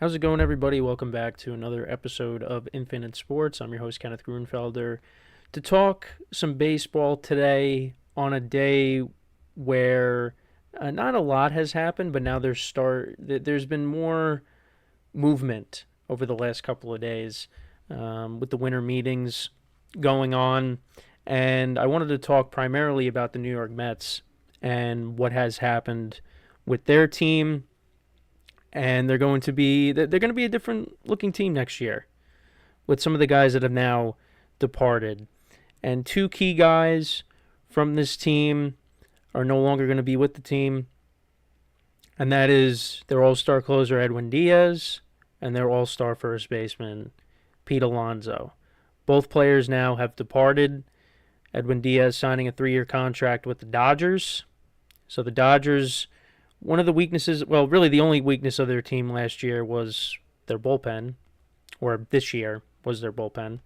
How's it going, everybody? Welcome back to another episode of Infinite Sports. I'm your host, Kenneth Grunfelder, to talk some baseball today on a day where not a lot has happened, but now there's been more movement over the last couple of days with the winter meetings going on. And I wanted to talk primarily about the New York Mets and what has happened with their team, and they're going to be a different looking team next year with some of the guys that have now departed. And two key guys from this team are no longer going to be with the team, and that is their all-star closer Edwin Díaz and their all-star first baseman Pete Alonso. Both players now have departed. Edwin Díaz signing a 3-year contract with the Dodgers. So the Dodgers, one of the weaknesses, well, really the only weakness of their team last year was their bullpen, or this year was their bullpen.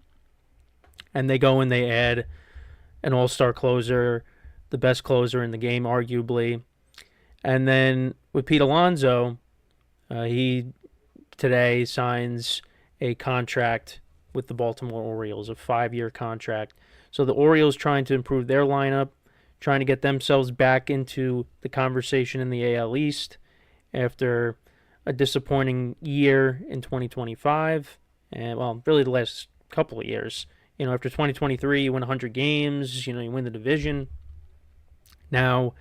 And they go and they add an all-star closer, the best closer in the game, arguably. And then with Pete Alonso, he today signs a contract with the Baltimore Orioles, a 5-year contract. So the Orioles trying to improve their lineup, trying to get themselves back into the conversation in the AL East after a disappointing year in 2025. And, well, really the last couple of years. After 2023, you win 100 games, you win the division. Now,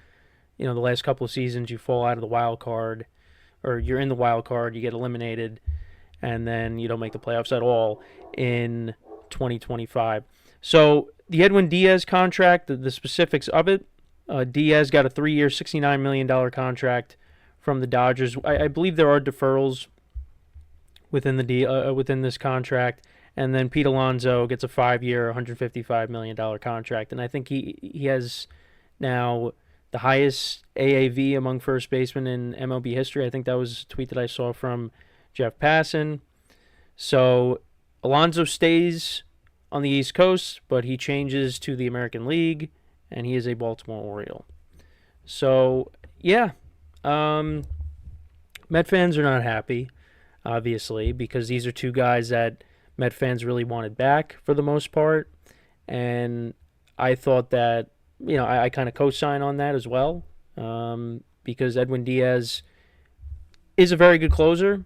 the last couple of seasons, you fall out of the wild card, or you're in the wild card, you get eliminated, and then you don't make the playoffs at all in 2025. So the Edwin Díaz contract, the specifics of it, Diaz got a 3-year, $69 million contract from the Dodgers. I believe there are deferrals within within this contract, and then Pete Alonso gets a 5-year, $155 million contract, and I think he has now the highest AAV among first basemen in MLB history. I think that was a tweet that I saw from Jeff Passan. So Alonso stays on the East Coast, but he changes to the American League, and he is a Baltimore Oriole. So, yeah, Met fans are not happy, obviously, because these are two guys that Met fans really wanted back for the most part, and I thought that, I kind of co-sign on that as well, because Edwin Díaz is a very good closer,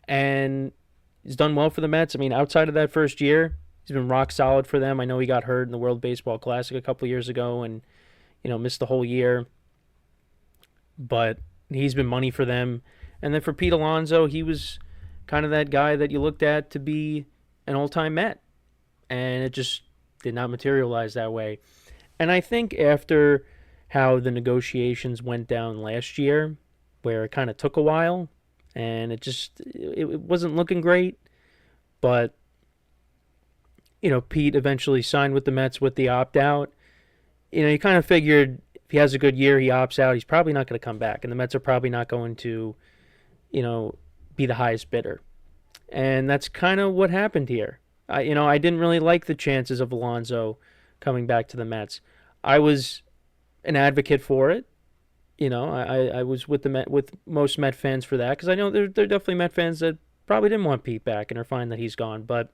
and he's done well for the Mets. I mean, outside of that first year, he's been rock solid for them. I know he got hurt in the World Baseball Classic a couple years ago and, missed the whole year. But he's been money for them. And then for Pete Alonso, he was kind of that guy that you looked at to be an all-time Met. And it just did not materialize that way. And I think after how the negotiations went down last year, where it kind of took a while, and it wasn't looking great, but Pete eventually signed with the Mets with the opt-out. You kind of figured if he has a good year, he opts out, he's probably not going to come back. And the Mets are probably not going to, be the highest bidder. And that's kind of what happened here. I didn't really like the chances of Alonso coming back to the Mets. I was an advocate for it. I was with with most Met fans for that, because I know there are definitely Met fans that probably didn't want Pete back and are fine that he's gone. But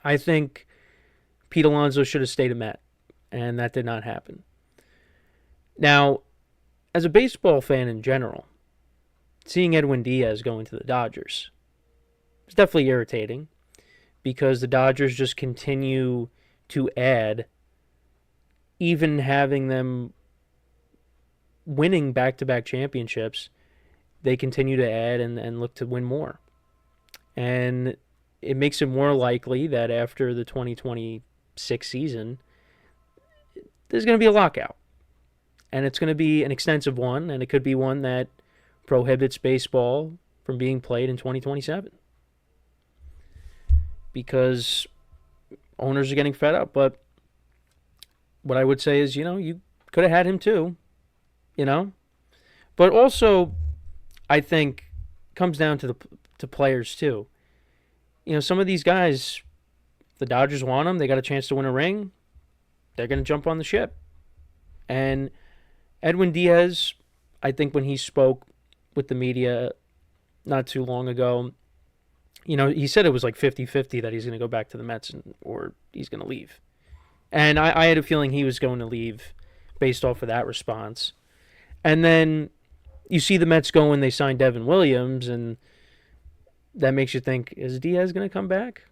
I think Pete Alonso should have stayed a Met, and that did not happen. Now, as a baseball fan in general, seeing Edwin Díaz going to the Dodgers is definitely irritating, because the Dodgers just continue to add, even having them winning back-to-back championships, they continue to add and look to win more. And it makes it more likely that after the 2026 season, there's going to be a lockout. And it's going to be an extensive one, and it could be one that prohibits baseball from being played in 2027. Because owners are getting fed up. But what I would say is, you could have had him too, But also, I think, comes down to players too. Some of these guys, the Dodgers want them. They got a chance to win a ring. They're going to jump on the ship. And Edwin Díaz, I think when he spoke with the media not too long ago. He said it was like 50-50 that he's going to go back to the Mets or he's going to leave. And I had a feeling he was going to leave based off of that response. And then you see the Mets go and they sign Devin Williams, and that makes you think, is Diaz going to come back?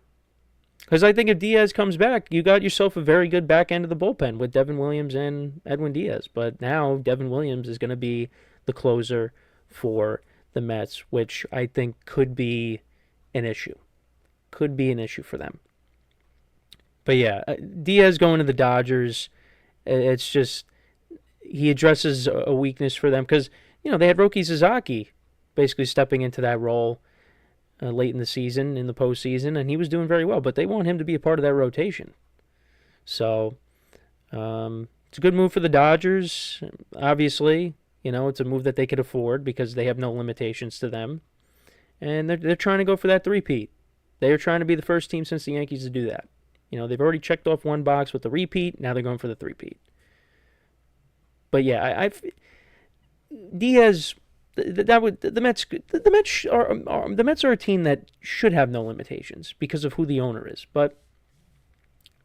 Because I think if Diaz comes back, you got yourself a very good back end of the bullpen with Devin Williams and Edwin Díaz. But now Devin Williams is going to be the closer for the Mets, which I think could be an issue. Could be an issue for them. But yeah, Diaz going to the Dodgers, it's just he addresses a weakness for them because they had Roki Sasaki basically stepping into that role late in the season, in the postseason, and he was doing very well. But they want him to be a part of that rotation. So it's a good move for the Dodgers. Obviously, it's a move that they could afford because they have no limitations to them, and they're trying to go for that three-peat. They are trying to be the first team since the Yankees to do that. They've already checked off one box with the repeat. Now they're going for the three-peat. But yeah, I've Diaz. The Mets are a team that should have no limitations because of who the owner is. But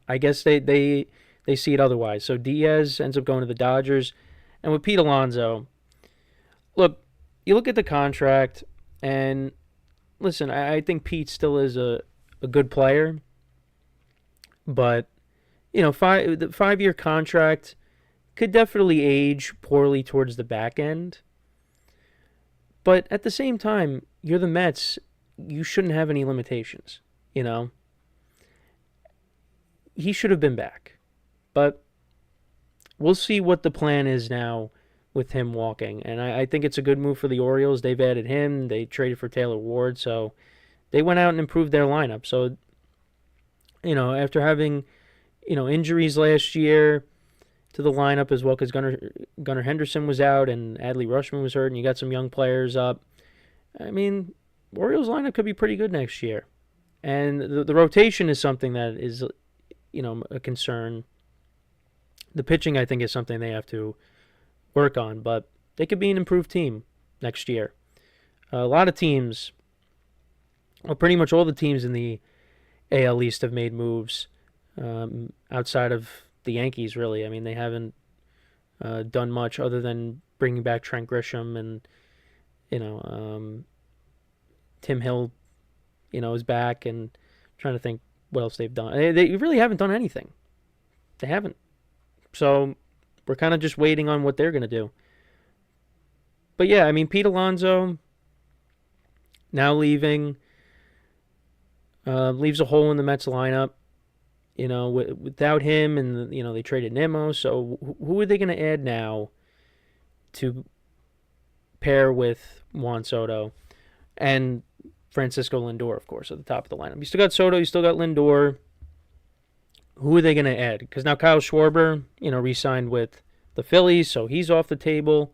I guess they see it otherwise. So Diaz ends up going to the Dodgers, and with Pete Alonso, you look at the contract, and listen, I think Pete still is a good player. But, the 5-year contract could definitely age poorly towards the back end. But at the same time, you're the Mets. You shouldn't have any limitations, He should have been back. But we'll see what the plan is now with him walking. And I think it's a good move for the Orioles. They've added him. They traded for Taylor Ward. So they went out and improved their lineup. So after having, injuries last year to the lineup as well, because Gunnar Henderson was out and Adley Rutschman was hurt, and you got some young players up. I mean, Orioles lineup could be pretty good next year. And the rotation is something that is, a concern. The pitching, I think, is something they have to work on, but they could be an improved team next year. A lot of teams, pretty much all the teams in the AL East have made moves outside of the Yankees, really. I mean, they haven't done much other than bringing back Trent Grisham and, Tim Hill, is back, and I'm trying to think what else they've done. They really haven't done anything. They haven't. So we're kind of just waiting on what they're going to do. But yeah, I mean, Pete Alonso now leaving. Leaves a hole in the Mets lineup, without him, and they traded Nimmo. So who are they going to add now to pair with Juan Soto and Francisco Lindor, of course, at the top of the lineup? You still got Soto, you still got Lindor. Who are they going to add? Because now Kyle Schwarber, re-signed with the Phillies, so he's off the table.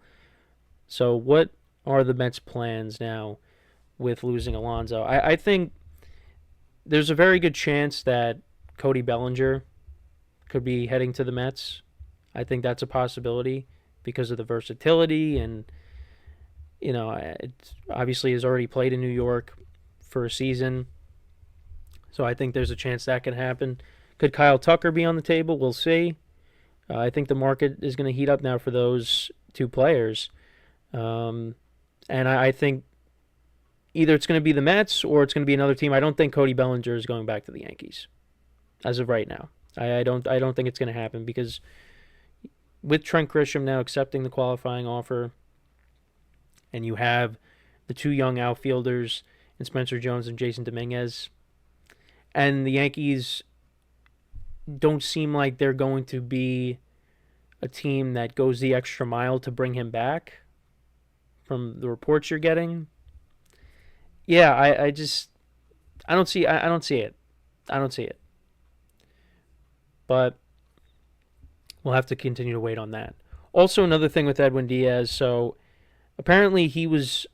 So what are the Mets' plans now with losing Alonso? I think there's a very good chance that Cody Bellinger could be heading to the Mets. I think that's a possibility because of the versatility, and it obviously has already played in New York for a season. So I think there's a chance that can happen. Could Kyle Tucker be on the table? We'll see. I think the market is going to heat up now for those two players. And I think either it's going to be the Mets or it's going to be another team. I don't think Cody Bellinger is going back to the Yankees as of right now. I don't think it's going to happen because with Trent Grisham now accepting the qualifying offer, and you have the two young outfielders in Spencer Jones and Jason Dominguez, and the Yankees don't seem like they're going to be a team that goes the extra mile to bring him back from the reports you're getting. Yeah, I don't see it. I don't see it. But we'll have to continue to wait on that. Also, another thing with Edwin Díaz. So apparently he was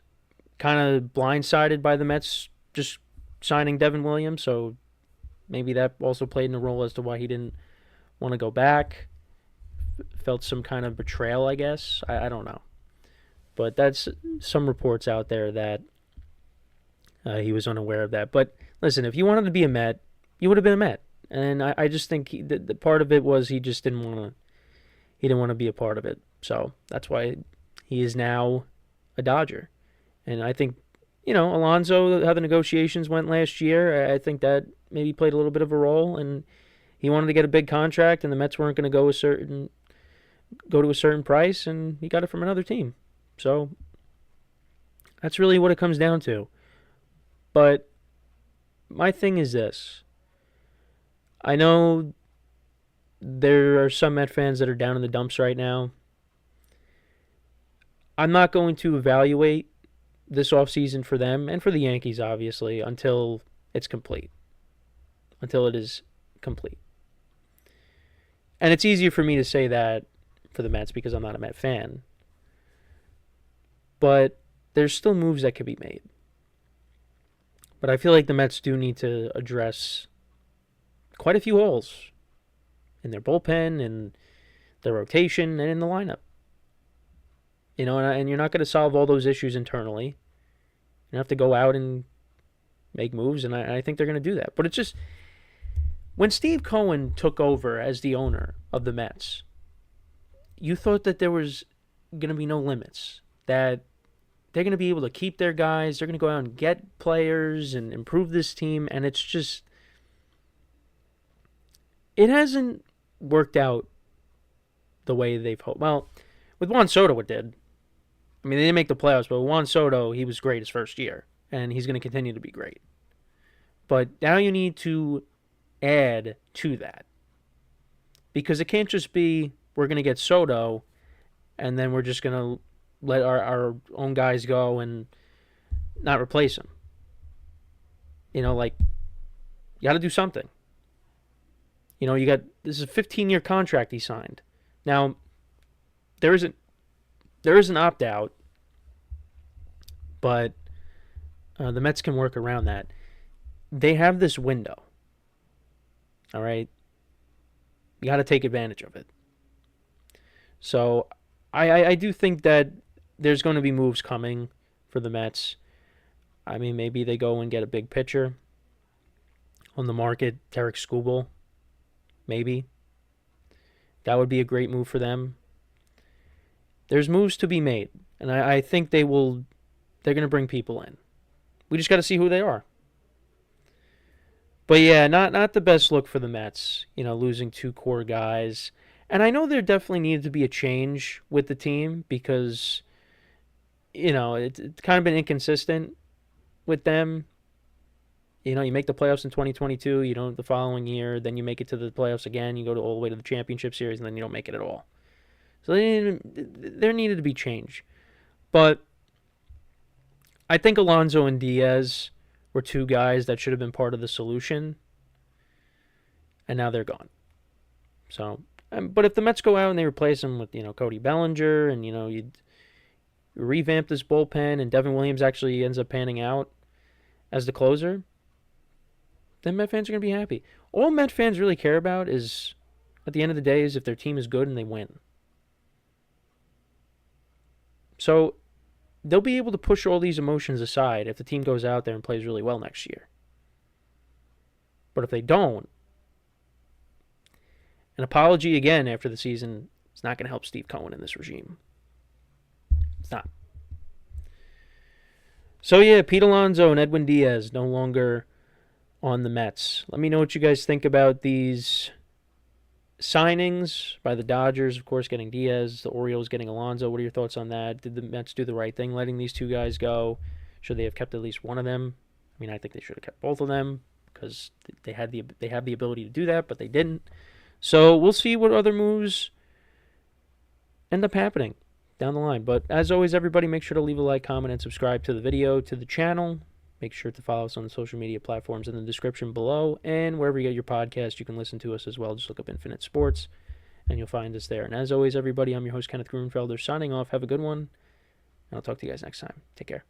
kind of blindsided by the Mets just signing Devin Williams. So maybe that also played in a role as to why he didn't want to go back. Felt some kind of betrayal, I guess. I don't know. But that's some reports out there that He was unaware of that. But listen, if you wanted to be a Met, you would have been a Met. And I just think the part of it was he just didn't want to. He didn't want to be a part of it. So that's why he is now a Dodger. And I think, Alonso, how the negotiations went last year, I think that maybe played a little bit of a role. And he wanted to get a big contract, and the Mets weren't going to go to a certain price, and he got it from another team. So that's really what it comes down to. But my thing is this. I know there are some Met fans that are down in the dumps right now. I'm not going to evaluate this offseason for them and for the Yankees, obviously, until it's complete. Until it is complete. And it's easier for me to say that for the Mets because I'm not a Met fan. But there's still moves that could be made. But I feel like the Mets do need to address quite a few holes in their bullpen, in their rotation, and in the lineup. And you're not going to solve all those issues internally. You have to go out and make moves, and I think they're going to do that. But it's just, when Steve Cohen took over as the owner of the Mets, you thought that there was going to be no limits, that they're going to be able to keep their guys, they're going to go out and get players and improve this team, and it's just, it hasn't worked out the way they've hoped. Well, with Juan Soto it did. I mean, they didn't make the playoffs, but with Juan Soto, he was great his first year, and he's going to continue to be great. But now you need to add to that, because it can't just be, we're going to get Soto, and then we're just going to let our own guys go and not replace him. You got to do something. This is a 15-year contract he signed. Now, there is an opt-out, but the Mets can work around that. They have this window. All right? You got to take advantage of it. So I do think that there's going to be moves coming for the Mets. I mean, maybe they go and get a big pitcher on the market, Tarek Skubal. Maybe. That would be a great move for them. There's moves to be made, and I think they're going to bring people in. We just got to see who they are. But yeah, not the best look for the Mets, losing two core guys. And I know there definitely needed to be a change with the team because, it's kind of been inconsistent with them. You make the playoffs in 2022, you don't the following year, then you make it to the playoffs again, you go all the way to the championship series, and then you don't make it at all. So there needed to be change. But I think Alonso and Diaz were two guys that should have been part of the solution, and now they're gone. So, but if the Mets go out and they replace them with, Cody Bellinger, and, you revamp this bullpen, and Devin Williams actually ends up panning out as the closer, then Met fans are going to be happy. All Met fans really care about is, at the end of the day, is if their team is good and they win. So they'll be able to push all these emotions aside if the team goes out there and plays really well next year. But if they don't, an apology again after the season is not going to help Steve Cohen in this regime. It's not. So yeah, Pete Alonso and Edwin Díaz no longer on the Mets. Let me know what you guys think about these signings by the Dodgers, of course, getting Diaz, the Orioles getting Alonso. What are your thoughts on that? Did the Mets do the right thing letting these two guys go? Should they have kept at least one of them? I mean, I think they should have kept both of them because they have the ability to do that, but they didn't. So we'll see what other moves end up happening down the line. But as always, everybody, make sure to leave a like, comment, and subscribe to the video, to the channel. Make sure to follow us on the social media platforms in the description below. And wherever you get your podcast, you can listen to us as well. Just look up Infinite Sports, and you'll find us there. And as always, everybody, I'm your host, Kenneth Grunfelder, signing off. Have a good one, and I'll talk to you guys next time. Take care.